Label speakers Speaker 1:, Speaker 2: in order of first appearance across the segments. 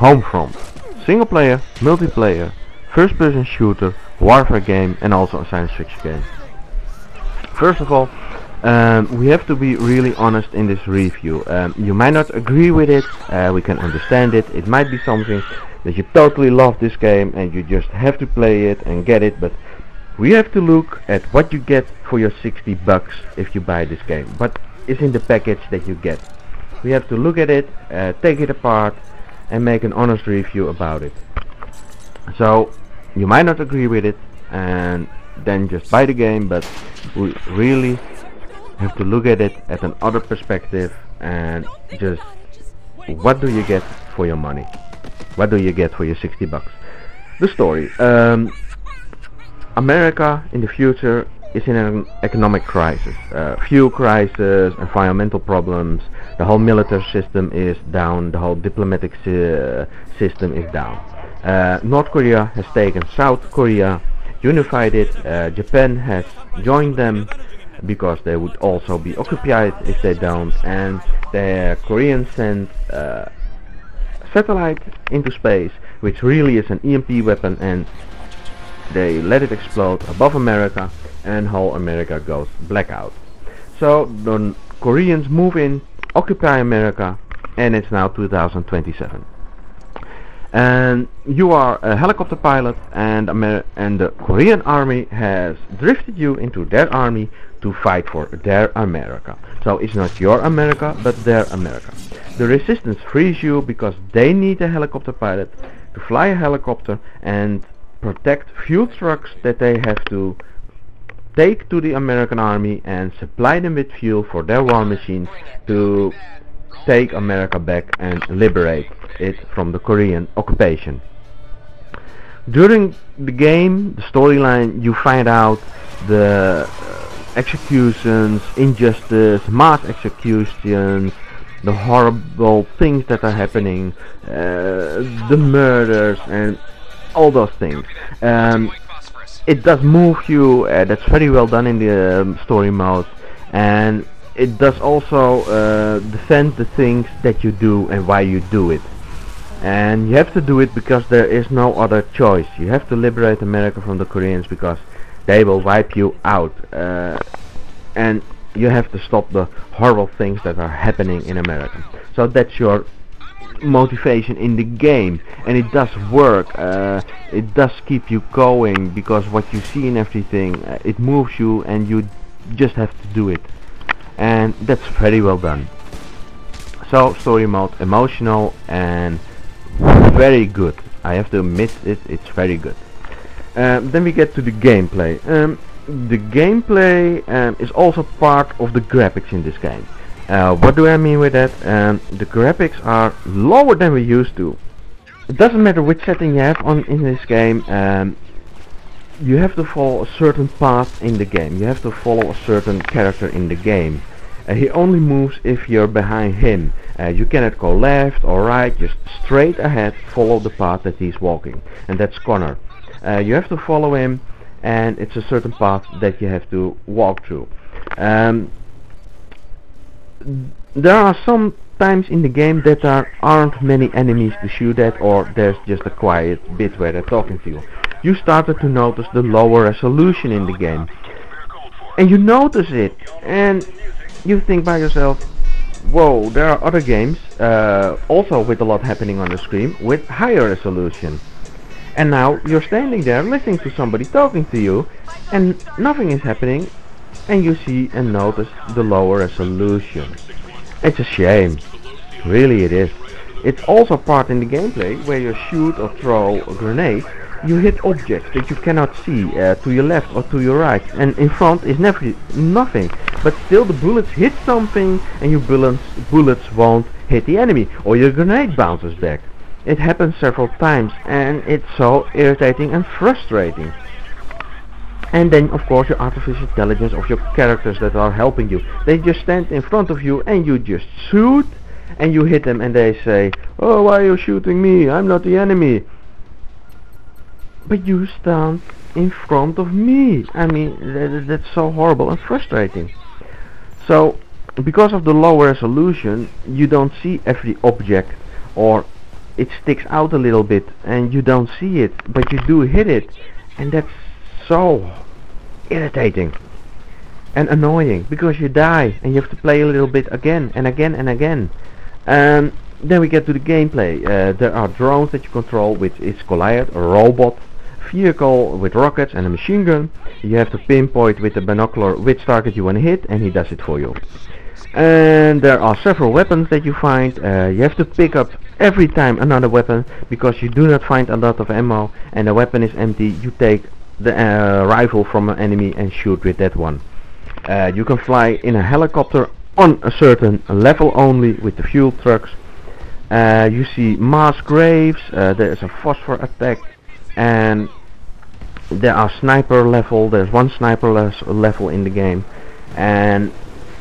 Speaker 1: Homefront. Single player, multiplayer, first person shooter, warfare game and also a science fiction game. First of all, we have to be really honest in this review. You might not agree with it, we can understand it. It might be something that you totally love this game and you just have to play it and get it, but we have to look at what you get for your 60 bucks if you buy this game. What is in the package that you get? We have to look at it, take it apart and make an honest review about it. So you might not agree with it and then just buy the game, but we really have to look at it at an other perspective and just what do you get for your money? What do you get for your 60 bucks? The story. America in the future is in an economic crisis. Fuel crisis, environmental problems, the whole military system is down, the whole diplomatic system is down. North Korea has taken South Korea, unified it, Japan has joined them because they would also be occupied if they don't, and the Koreans sent satellite into space, which really is an EMP weapon, and they let it explode above America and whole America goes blackout. So the Koreans move in, occupy America, and it's now 2027. And you are a helicopter pilot, and the Korean army has drifted you into their army to fight for their America. So it's not your America, but their America. The resistance frees you because they need a helicopter pilot to fly a helicopter and protect fuel trucks that they have to take to the American army and supply them with fuel for their war machines to take America back and liberate it from the Korean occupation. During the game, the storyline, you find out the executions, injustice, mass executions, the horrible things that are happening, the murders and all those things. It does move you, that's very well done in the story mode, and it does also defend the things that you do and why you do it. And you have to do it because there is no other choice. You have to liberate America from the Koreans because they will wipe you out. And you have to stop the horrible things that are happening in America. So that's your motivation in the game, and it does work. It does keep you going because what you see in everything, it moves you and you just have to do it, and that's very well done. So story mode, emotional and very good. I have to admit it's very good. Then we get to the gameplay. The gameplay is also part of the graphics in this game. What do I mean with that? The graphics are lower than we used to. It doesn't matter which setting you have on in this game. You have to follow a certain path in the game. You have to follow a certain character in the game. He only moves if you're behind him. You cannot go left or right, just straight ahead, follow the path that he's walking. And that's Connor. You have to follow him, and it's a certain path that you have to walk through. There are some times in the game that there aren't many enemies to shoot at, or there's just a quiet bit where they're talking to you. You started to notice the lower resolution in the game, and you notice it, and you think by yourself, whoa, there are other games also with a lot happening on the screen with higher resolution. And now you're standing there listening to somebody talking to you and nothing is happening, and you see and notice the lower resolution. It's a shame, really it is. It's also part in the gameplay where you shoot or throw a grenade. You hit objects that you cannot see to your left or to your right, and in front is nothing, but still the bullets hit something and your bullets won't hit the enemy, or your grenade bounces back. It happens several times and it's so irritating and frustrating. And then of course your artificial intelligence of your characters that are helping you, they just stand in front of you and you just shoot and you hit them and they say, oh, why are you shooting me? I'm not the enemy. But you stand in front of me. I mean, that's so horrible and frustrating. So because of the lower resolution, you don't see every object or it sticks out a little bit and you don't see it, but you do hit it, and that's so irritating and annoying, because you die and you have to play a little bit again and again and again. Then we get to the gameplay. There are drones that you control, which is Goliath, a robot vehicle with rockets and a machine gun. You have to pinpoint with the binocular which target you want to hit, and he does it for you. And there are several weapons that you find. You have to pick up every time another weapon, because you do not find a lot of ammo and the weapon is empty. You take the rifle from an enemy and shoot with that one. You can fly in a helicopter on a certain level only with the fuel trucks. You see mass graves, there is a phosphor attack, and there are sniper level. There's one sniper level in the game, and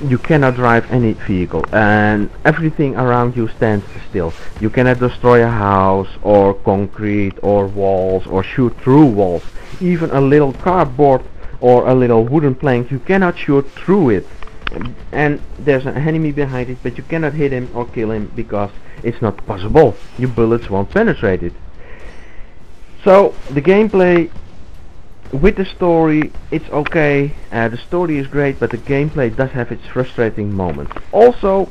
Speaker 1: you cannot drive any vehicle, and everything around you stands still. You cannot destroy a house or concrete or walls or shoot through walls. Even a little cardboard or a little wooden plank, you cannot shoot through it. And there's an enemy behind it, but you cannot hit him or kill him because it's not possible. Your bullets won't penetrate it. So the gameplay with the story, it's okay. The story is great, but the gameplay does have its frustrating moments. Also,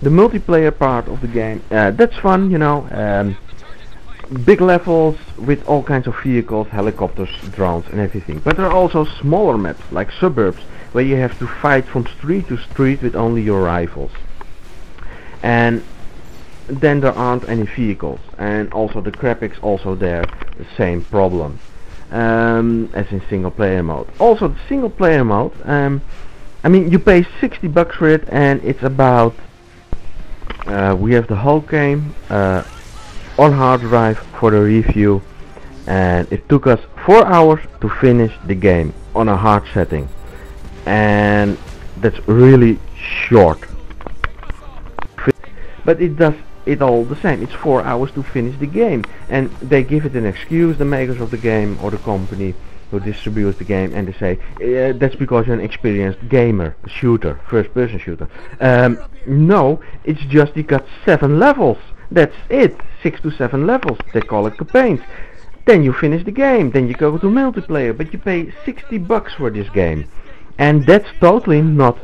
Speaker 1: the multiplayer part of the game, that's fun, you know. Big levels with all kinds of vehicles, helicopters, drones and everything. But there are also smaller maps, like suburbs, where you have to fight from street to street with only your rifles. And then there aren't any vehicles, and also the graphics also there, the same problem as in single player mode. Also the single player mode, I mean, you pay $60 for it, and it's about we have the whole game on hard drive for the review, and it took us 4 hours to finish the game on a hard setting, and that's really short. But it does it all the same. It's 4 hours to finish the game, and they give it an excuse, the makers of the game or the company who distributes the game, and they say that's because you're an experienced gamer, shooter, first person shooter. No, it's just you got 7 levels. That's it, 6 to 7 levels. They call it campaigns. Then you finish the game, then you go to multiplayer, but you pay $60 for this game, and that's totally not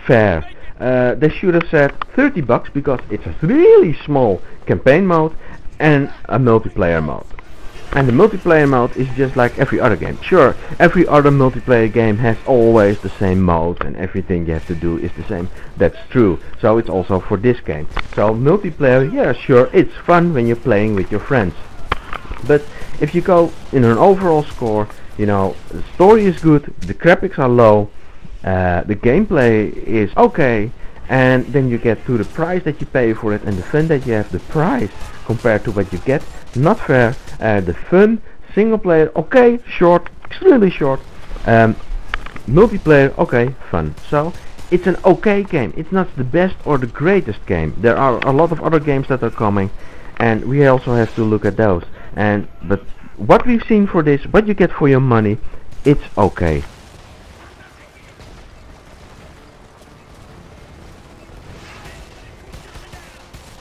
Speaker 1: fair. They should have said $30 because it's a really small campaign mode and a multiplayer mode. And the multiplayer mode is just like every other game. Sure, every other multiplayer game has always the same modes and everything you have to do is the same. That's true. So it's also for this game. So multiplayer, yeah, sure, it's fun when you're playing with your friends. But if you go in an overall score, you know, the story is good, the graphics are low, the gameplay is okay, and then you get to the price that you pay for it and the fun that you have. The price compared to what you get, not fair. The fun, single player, okay, short, extremely short. Multiplayer, okay, fun. So it's an okay game. It's not the best or the greatest game. There are a lot of other games that are coming, and we also have to look at those. But what we've seen for this, what you get for your money, it's okay.